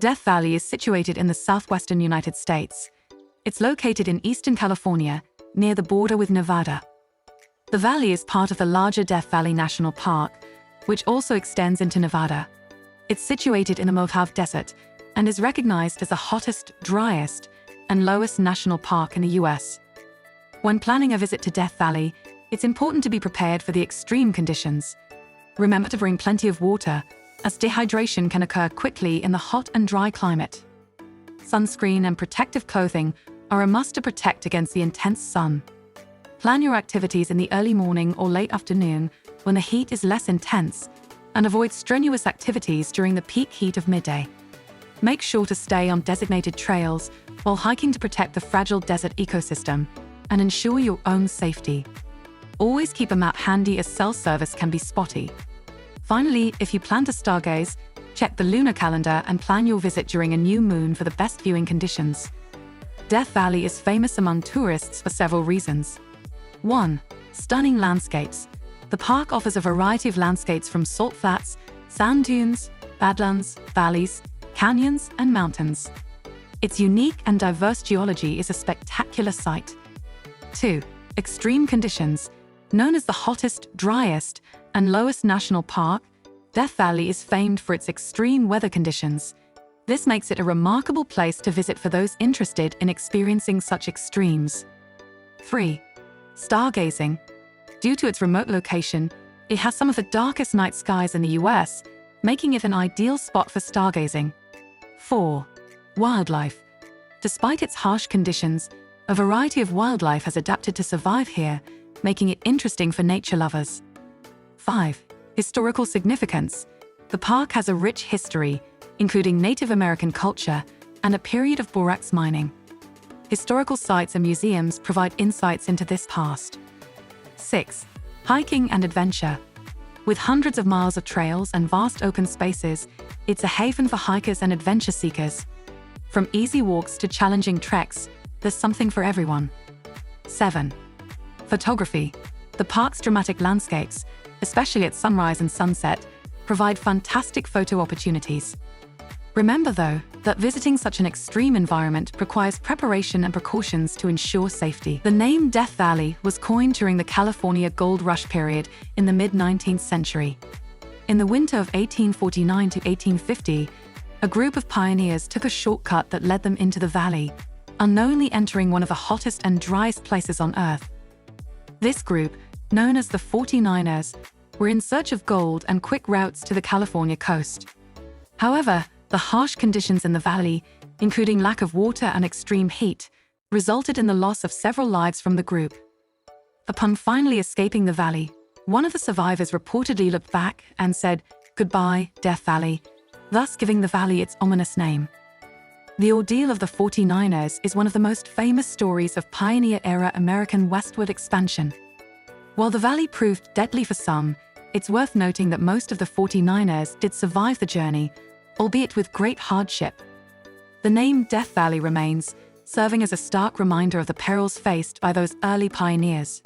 Death Valley is situated in the southwestern United States. It's located in eastern California, near the border with Nevada. The valley is part of the larger Death Valley National Park, which also extends into Nevada. It's situated in the Mojave Desert and is recognized as the hottest, driest, and lowest national park in the US. When planning a visit to Death Valley, it's important to be prepared for the extreme conditions. Remember to bring plenty of water, as dehydration can occur quickly in the hot and dry climate. Sunscreen and protective clothing are a must to protect against the intense sun. Plan your activities in the early morning or late afternoon when the heat is less intense, and avoid strenuous activities during the peak heat of midday. Make sure to stay on designated trails while hiking to protect the fragile desert ecosystem and ensure your own safety. Always keep a map handy as cell service can be spotty. Finally, if you plan to stargaze, check the lunar calendar and plan your visit during a new moon for the best viewing conditions. Death Valley is famous among tourists for several reasons. 1. Stunning landscapes. The park offers a variety of landscapes from salt flats, sand dunes, badlands, valleys, canyons, and mountains. Its unique and diverse geology is a spectacular sight. 2. Extreme conditions. Known as the hottest, driest, and lowest national park, Death Valley is famed for its extreme weather conditions. This makes it a remarkable place to visit for those interested in experiencing such extremes. 3. Stargazing. Due to its remote location, it has some of the darkest night skies in the US, making it an ideal spot for stargazing. 4. Wildlife. Despite its harsh conditions, a variety of wildlife has adapted to survive here, making it interesting for nature lovers. 5. Historical significance. The park has a rich history, including Native American culture and a period of borax mining. Historical sites and museums provide insights into this past. 6. Hiking and adventure. With hundreds of miles of trails and vast open spaces, it's a haven for hikers and adventure seekers. From easy walks to challenging treks, there's something for everyone. 7. Photography. The park's dramatic landscapes, especially at sunrise and sunset, provide fantastic photo opportunities. Remember, though, that visiting such an extreme environment requires preparation and precautions to ensure safety. The name Death Valley was coined during the California Gold Rush period in the mid-19th century. In the winter of 1849 to 1850, a group of pioneers took a shortcut that led them into the valley, unknowingly entering one of the hottest and driest places on Earth. This group, known as the 49ers, were in search of gold and quick routes to the California coast. However, the harsh conditions in the valley, including lack of water and extreme heat, resulted in the loss of several lives from the group. Upon finally escaping the valley, one of the survivors reportedly looked back and said, "Goodbye, Death Valley," thus giving the valley its ominous name. The ordeal of the 49ers is one of the most famous stories of pioneer-era American westward expansion. While the valley proved deadly for some, it's worth noting that most of the 49ers did survive the journey, albeit with great hardship. The name Death Valley remains, serving as a stark reminder of the perils faced by those early pioneers.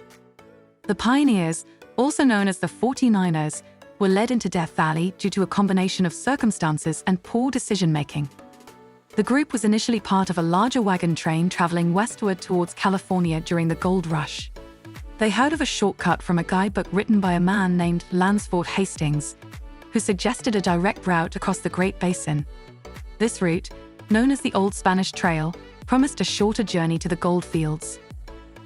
The pioneers, also known as the 49ers, were led into Death Valley due to a combination of circumstances and poor decision-making. The group was initially part of a larger wagon train traveling westward towards California during the Gold Rush. They heard of a shortcut from a guidebook written by a man named Lansford Hastings, who suggested a direct route across the Great Basin. This route, known as the Old Spanish Trail, promised a shorter journey to the gold fields.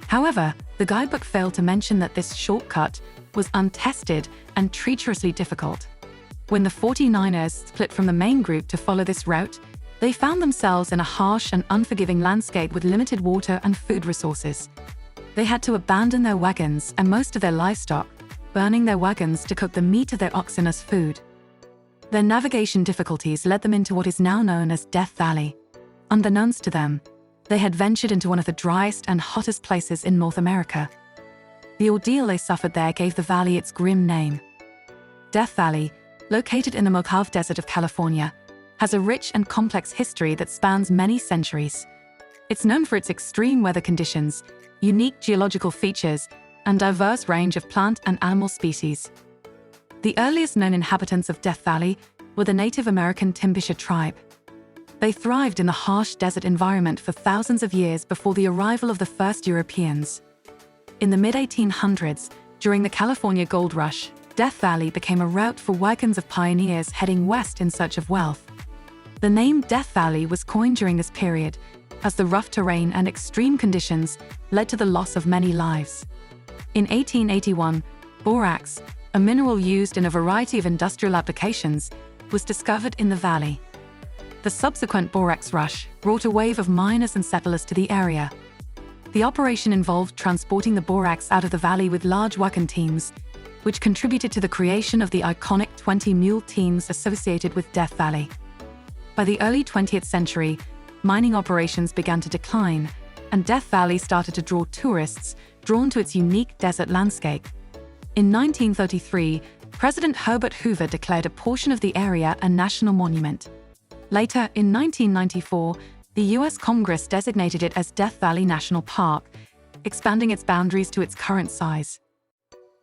However, the guidebook failed to mention that this shortcut was untested and treacherously difficult. When the 49ers split from the main group to follow this route, they found themselves in a harsh and unforgiving landscape with limited water and food resources. They had to abandon their wagons and most of their livestock, burning their wagons to cook the meat of their oxen as food. Their navigation difficulties led them into what is now known as Death Valley. Unbeknownst to them, they had ventured into one of the driest and hottest places in North America. The ordeal they suffered there gave the valley its grim name. Death Valley, located in the Mojave Desert of California, has a rich and complex history that spans many centuries. It's known for its extreme weather conditions, unique geological features, and diverse range of plant and animal species. The earliest known inhabitants of Death Valley were the Native American Timbisha tribe. They thrived in the harsh desert environment for thousands of years before the arrival of the first Europeans. In the mid-1800s, during the California Gold Rush, Death Valley became a route for wagons of pioneers heading west in search of wealth. The name Death Valley was coined during this period, as the rough terrain and extreme conditions led to the loss of many lives. In 1881, borax, a mineral used in a variety of industrial applications, was discovered in the valley. The subsequent borax rush brought a wave of miners and settlers to the area. The operation involved transporting the borax out of the valley with large wagon teams, which contributed to the creation of the iconic 20-mule teams associated with Death Valley. By the early 20th century, mining operations began to decline, and Death Valley started to draw tourists drawn to its unique desert landscape. In 1933, President Herbert Hoover declared a portion of the area a national monument. Later, in 1994, the U.S. Congress designated it as Death Valley National Park, expanding its boundaries to its current size.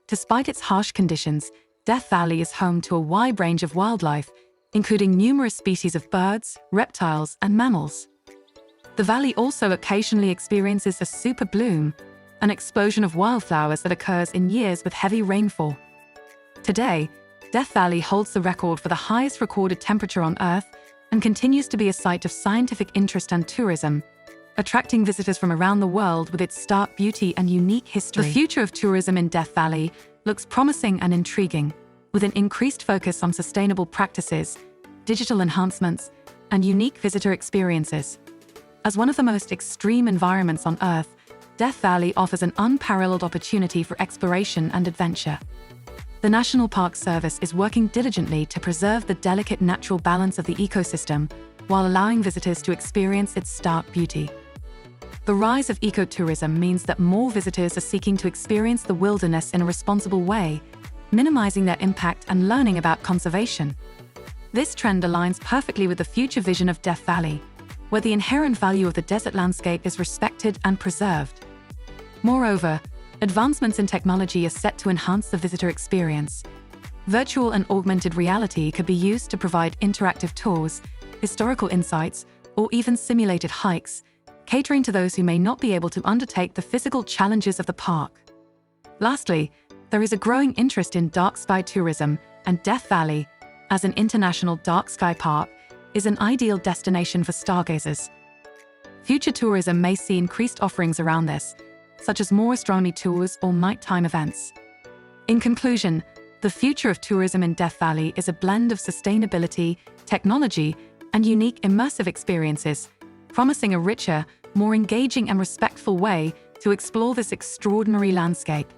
Despite its harsh conditions, Death Valley is home to a wide range of wildlife, including numerous species of birds, reptiles, and mammals. The valley also occasionally experiences a super bloom, an explosion of wildflowers that occurs in years with heavy rainfall. Today, Death Valley holds the record for the highest recorded temperature on Earth and continues to be a site of scientific interest and tourism, attracting visitors from around the world with its stark beauty and unique history. The future of tourism in Death Valley looks promising and intriguing, with an increased focus on sustainable practices, digital enhancements, and unique visitor experiences. As one of the most extreme environments on Earth, Death Valley offers an unparalleled opportunity for exploration and adventure. The National Park Service is working diligently to preserve the delicate natural balance of the ecosystem while allowing visitors to experience its stark beauty. The rise of ecotourism means that more visitors are seeking to experience the wilderness in a responsible way, minimizing their impact and learning about conservation. This trend aligns perfectly with the future vision of Death Valley, where the inherent value of the desert landscape is respected and preserved. Moreover, advancements in technology are set to enhance the visitor experience. Virtual and augmented reality could be used to provide interactive tours, historical insights, or even simulated hikes, catering to those who may not be able to undertake the physical challenges of the park. Lastly, there is a growing interest in dark sky tourism, and Death Valley, as an international dark sky park, is an ideal destination for stargazers. Future tourism may see increased offerings around this, such as more astronomy tours or nighttime events. In conclusion, the future of tourism in Death Valley is a blend of sustainability, technology, and unique immersive experiences, promising a richer, more engaging and respectful way to explore this extraordinary landscape.